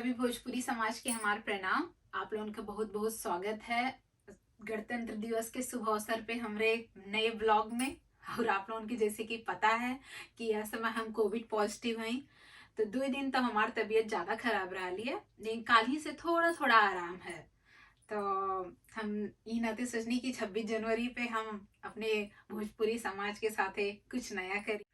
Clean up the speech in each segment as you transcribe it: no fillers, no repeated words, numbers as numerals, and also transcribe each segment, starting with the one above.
सभी भोजपुरी समाज के हमारे प्रणाम। आप लोगों का बहुत बहुत स्वागत है गणतंत्र दिवस के शुभ अवसर पे हमारे नए ब्लॉग में। और आप लोगों की जैसे कि पता है कि यह समय हम कोविड पॉजिटिव हैं, तो 2 दिन तो हमारी तबीयत ज्यादा खराब रहा है, लेकिन कल ही से थोड़ा थोड़ा आराम है। तो हम ये नाते सोचनी कि 26 जनवरी पे हम अपने भोजपुरी समाज के साथ कुछ नया करें।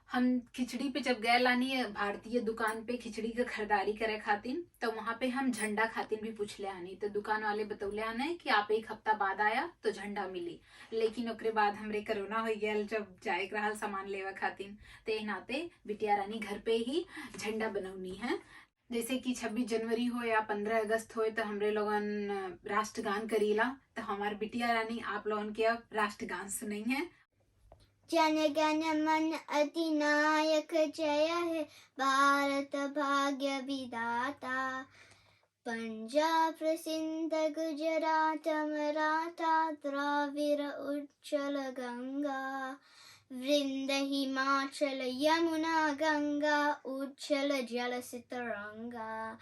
हम खिचड़ी पे जब गए लानी भारतीय दुकान पे खिचड़ी का खरीदारी करे खातिर, तो वहां पे हम झंडा खातिर भी पूछ ले आनी। तो दुकान वाले बतौले आने कि आप 1 हफ्ता बाद आया तो झंडा मिली। लेकिन ओकरे बाद हमरे कोरोना हो गया जब जाए रहा सामान लेवा खातिर, तो ये नाते बिटिया रानी घर पे ही झंडा बनौनी है। जैसे कि 26 जनवरी हो या 15 अगस्त हो, तो हमरे लोगन राष्ट्रगान करीला। तो हमारे बिटिया रानी आप लोगन के अब राष्ट्रगान सुनाई है। जन गण मन अधिनायक जय हे भारत भाग्य विधाता। पंजाब सिंध गुजरात मराठा द्राविड़ उच्चल गंगा। वृंद हिमाचल यमुना गंगा उच्छल जल तरंगा।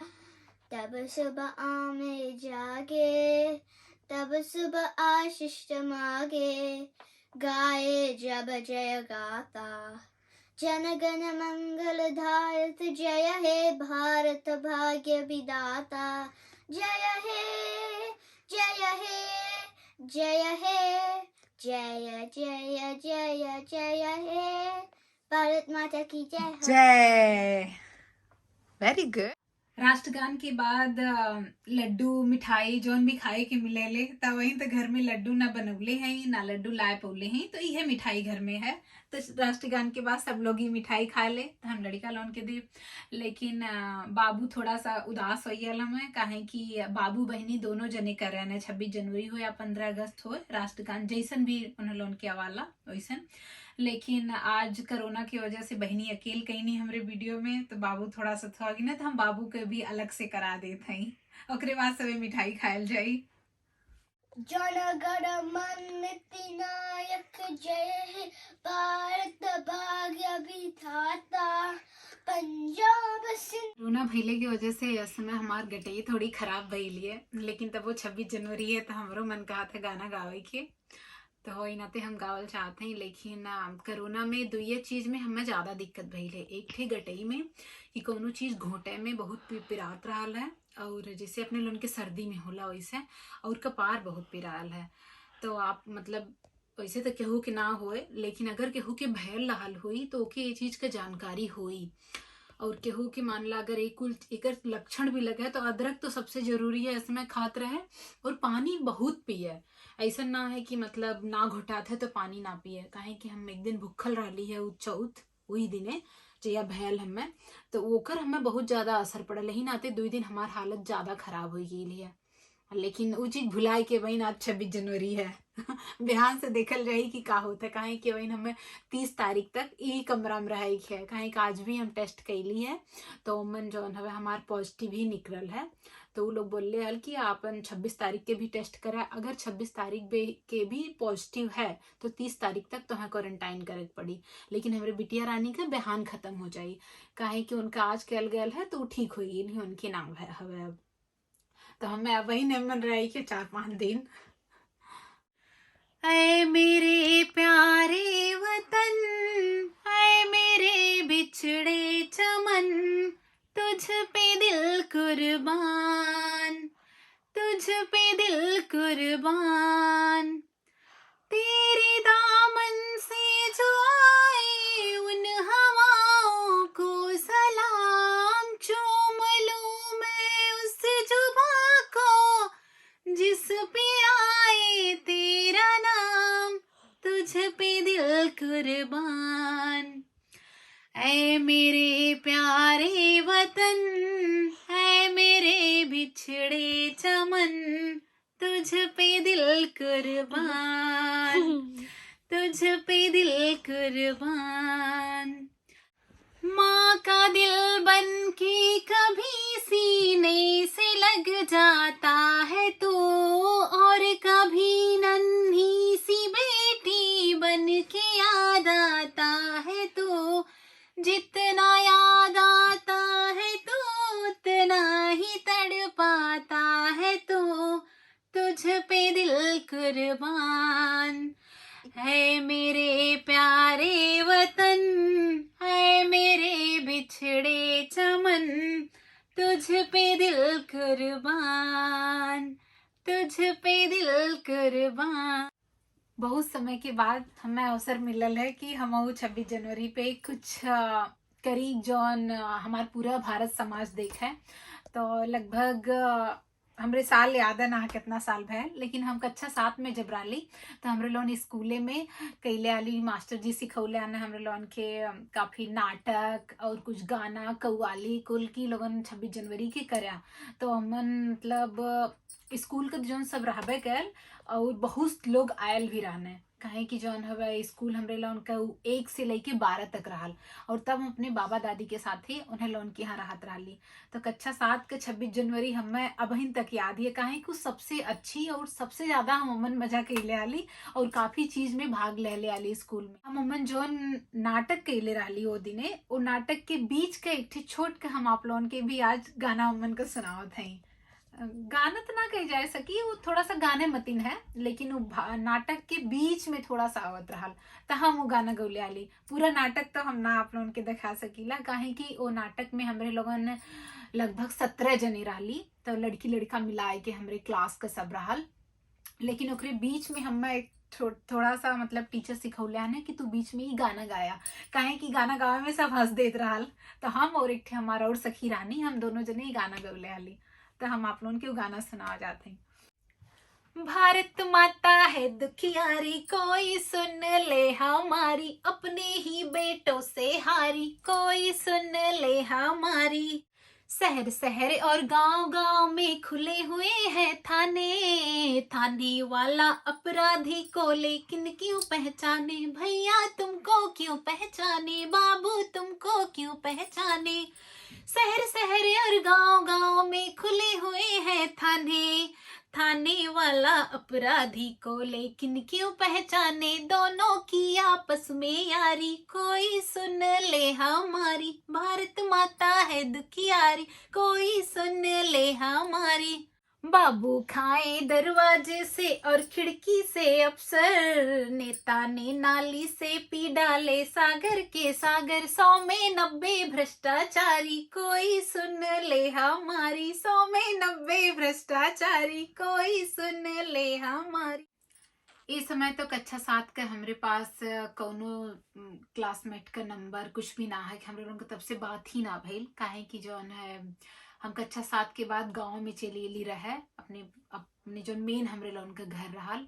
तब सुबह आमे जागे तब सुबह आशीष मागे। गाए जब जय गाता जन गण मंगल धायक जय हे भारत भाग्य विधाता। जय हे जय हे जय हे जय जय जय जय हे भारत माता की जय हो। जय। Very good. राष्ट्रगान के बाद लड्डू मिठाई जोन भी खाए के मिलेले, तब वही तो घर में लड्डू ना बनौले हैं ना लड्डू लाए पौले हैं, तो यह मिठाई घर में है। तो राष्ट्रगान के बाद सब लोग ही मिठाई खा ले, तो हम लड़का लोन के दे। लेकिन बाबू थोड़ा सा उदास हो गया में, काहे कि बाबू बहनी दोनों जने कर रहे हैं, 26 जनवरी हो या 15 अगस्त हो, राष्ट्रगान जैसन भी उन्हें लोन के आवाला वैसन। लेकिन आज कोरोना की वजह से बहनी अकेले कहीं नहीं हमारे वीडियो में, तो बाबू थोड़ा सा थोड़ा ना, तो हम बाबू के भी अलग से करा देते हैं। ओकरे बाद सब मिठाई खायल जाई। जन गण मन अधिनायक जय हे भारत भाग्य विधाता। पंजाब सिंध। कोरोना भइले की वजह से इस समय हमार गटई थोड़ी खराब भइली है, लेकिन तब वो 26 जनवरी है तो हमारो मन कहा था गाना गावे के, तो हो नाते हम गावल चाहते हैं। लेकिन कोरोना में दुइये चीज में हमें ज्यादा दिक्कत भइल है। एक थे गटई में कि कोनो चीज घोटे में बहुत पिरात रहा है, और जैसे अपने लोगन के सर्दी में होला वैसे, और कपार बहुत पिराल है। तो आप मतलब वैसे तो केहू के ना होए, लेकिन अगर केहू के भयल रहल हुई तो ओके ये चीज के जानकारी हुई। और केहू के मानला अगर एक लक्षण भी लगे तो अदरक तो सबसे जरूरी है इसमें खात रहे, और पानी बहुत पिए। ऐसा ना है कि मतलब ना घुटात है तो पानी ना पिए, काहे कि हम एक दिन भूखल रही है चौथ वही दिने जया भयल हमें, तो ओकर हमें बहुत ज्यादा असर पड़ल ही नाते 2 दिन हमार हालत ज्यादा खराब हो गई है। लेकिन वो चीज भुलाए के वही आज 26 जनवरी है। बिहान से देखल रही कि का होता है, काहे कि वही हमें 30 तारीख तक यही कमरा में रहे है। काहे कि आज भी हम टेस्ट कैली है, तो मन जौन हवे हमार पॉजिटिव ही निकलल है। तो वो लोग बोले हल कि आपन 26 तारीख के भी टेस्ट करा, अगर 26 तारीख के भी पॉजिटिव है तो 30 तारीख तक तो क्वारंटाइन करे पड़ी। लेकिन हमारे बिटिया रानी का बिहान खत्म हो जाई, काहे कि उनका आज कल गल है तो ठीक होगी नहीं उनके नाम हवे अब। तो हमें वही निमन रही कि 4-5 दिन। ऐ मेरे प्यारे वतन, ऐ मेरे बिछड़े चमन, तुझ पे दिल कुर्बान, तुझ पे दिल कुर्बान। तेरे दामन से जो आए उन हवाओं को सलाम, चूम लूं मैं उस जुबां को जिस पे आए तेरा नाम, तुझ पे दिल कुर्बान। ऐ मेरे प्यारे वतन, ऐ मेरे बिछड़े चमन, तुझ पे दिल कुर्बान, तुझ पे दिल कुर्बान। माँ का दिल बन के कभी सीने से लग जाता है तू, और कभी नन्ही सी बेटी बन के याद आता है तू। जितना याद आता है तू उतना तुझ पे दिल कुर्बान, है मेरे प्यारे वतन, है मेरे बिछड़े चमन, तुझ पे दिल कुर्बान, तुझ पे दिल कुर्बान। बहुत समय के बाद हमें अवसर मिलल है कि हम 26 जनवरी पे कुछ करी जौन हमार पूरा भारत समाज देख है। तो लगभग हमरे साल याद है ना कितना साल भय, लेकिन हम कक्षा 7 में जब रही तो हमरे लोन स्कूले में कैले आली मास्टर जी सिखौले आने हमरे लोन के काफ़ी नाटक और कुछ गाना कव्वाली कुल की लोगन 26 जनवरी के करया। तो हमन मतलब स्कूल के जौन सब रहबे कर और बहुत लोग आयल भी रहने, काहे कि जौन हवे स्कूल हमरे लोन का 1 से लेके 12 तक रहल, और तब हम अपने बाबा दादी के साथ ही उन्हें लोन के यहाँ रहत रहली। तो कक्षा 7 के 26 जनवरी हमें अबहिन तक याद है, काहे कि सबसे अच्छी और सबसे ज्यादा हम अमन मजा कैले आली और काफी चीज में भाग ले आली स्कूल में। हम अमन जौन नाटक कैले रहली वो दिने, वो नाटक के बीच के एक ठे छोट के हम आप लोगन के भी आज गाना अमन का सुनावत हई। गाना तो ना कही जा सकी, वो थोड़ा सा गाने मतिन है, लेकिन वो नाटक के बीच में थोड़ा सा आवत रहल तो हम वो गाना गौले आली। पूरा नाटक तो हम ना आप लोगन के दिखा सकीला, काहे कि वो नाटक में हमरे लोगन लगभग 17 जने रहली, तो लड़की लड़का मिलाए के हमरे क्लास का सब रहल। लेकिन ओकरे बीच में हमें एक थोड़ा सा मतलब टीचर सिखौले आने कि तू बीच में ही गाना गाया, काहे कि गाना गावे में सब हंस देत रहल। तो हम और एक थे हमारा और सखी रानी, हम दोनों जने ही गाना गौले आली। तो हम आप लोगों के गाना सुना जाते हैं। भारत माता है दुखियारी, कोई सुन ले हमारी, अपने ही बेटों से हारी, कोई सुन ले हमारी। शहर शहर और गांव गांव में खुले हुए हैं थाने, थाने वाला अपराधी को लेकिन क्यों पहचाने, भैया तुमको क्यों पहचाने, बाबू तुमको क्यों पहचाने। शहर शहर और गांव गांव में खुले हुए हैं थाने, थाने वाला अपराधी को लेकिन क्यों पहचाने, दोनों की आपस में यारी, कोई सुन ले हमारी, भारत माता है दुखियारी, कोई सुन ले हमारी। बाबू खाए दरवाजे से और खिड़की से अफसर, नेता ने नाली से पी डाले सागर के सागर, 100 में 90 भ्रष्टाचारी, कोई सुन ले हमारी, 100 में 90 भ्रष्टाचारी, कोई सुन ले हमारी। इस समय तो कक्षा 7 का हमरे पास कौनो क्लासमेट का नंबर कुछ भी ना है, कि हम लोगों को तब से बात ही ना भइल, काहे कि जौन है हम कक्षा 7 के बाद गांव में चली एली रहे, अपने जो मेन हमरे लोगन का घर रहल।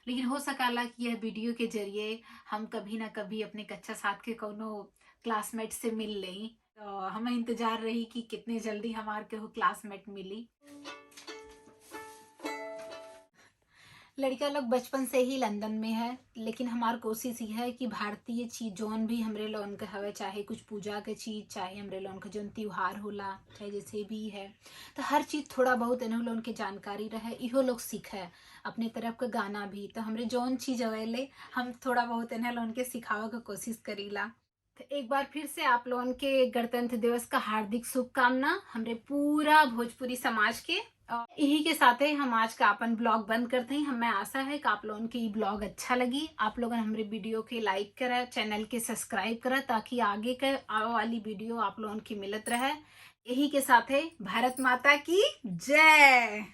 लेकिन हो सकाला कि यह वीडियो के जरिए हम कभी ना कभी अपने कक्षा 7 के कोनो क्लासमेट से मिल लें। तो हमें इंतजार रही कि कितने जल्दी हमार के हो क्लासमेट मिली। लड़का लोग बचपन से ही लंदन में है, लेकिन हमार कोशिश ये है कि भारतीय चीज जौन भी हमरे लोगन के हवे, चाहे कुछ पूजा के चीज, चाहे हमरे लोगन के जौन त्योहार होला, चाहे जैसे भी है, तो हर चीज थोड़ा बहुत इन्हों लोगन के जानकारी रहे, इहो लोग सीखे अपने तरफ का गाना भी। तो हमरे जौन चीज अवेले हम थोड़ा बहुत इन्हें लोगन के सिखावे का कोशिश करीला। तो एक बार फिर से आप लोगन के गणतंत्र दिवस का हार्दिक शुभकामना हमरे पूरा भोजपुरी समाज के। यही के साथ ही हम आज का अपन ब्लॉग बंद करते हैं। हमें आशा है कि आप लोगों के ये ब्लॉग अच्छा लगी, आप लोगों ने हमारे वीडियो के लाइक करा, चैनल के सब्सक्राइब करा, ताकि आगे के आने वाली वीडियो आप लोगों की मिलत रहे। यही के साथ है भारत माता की जय।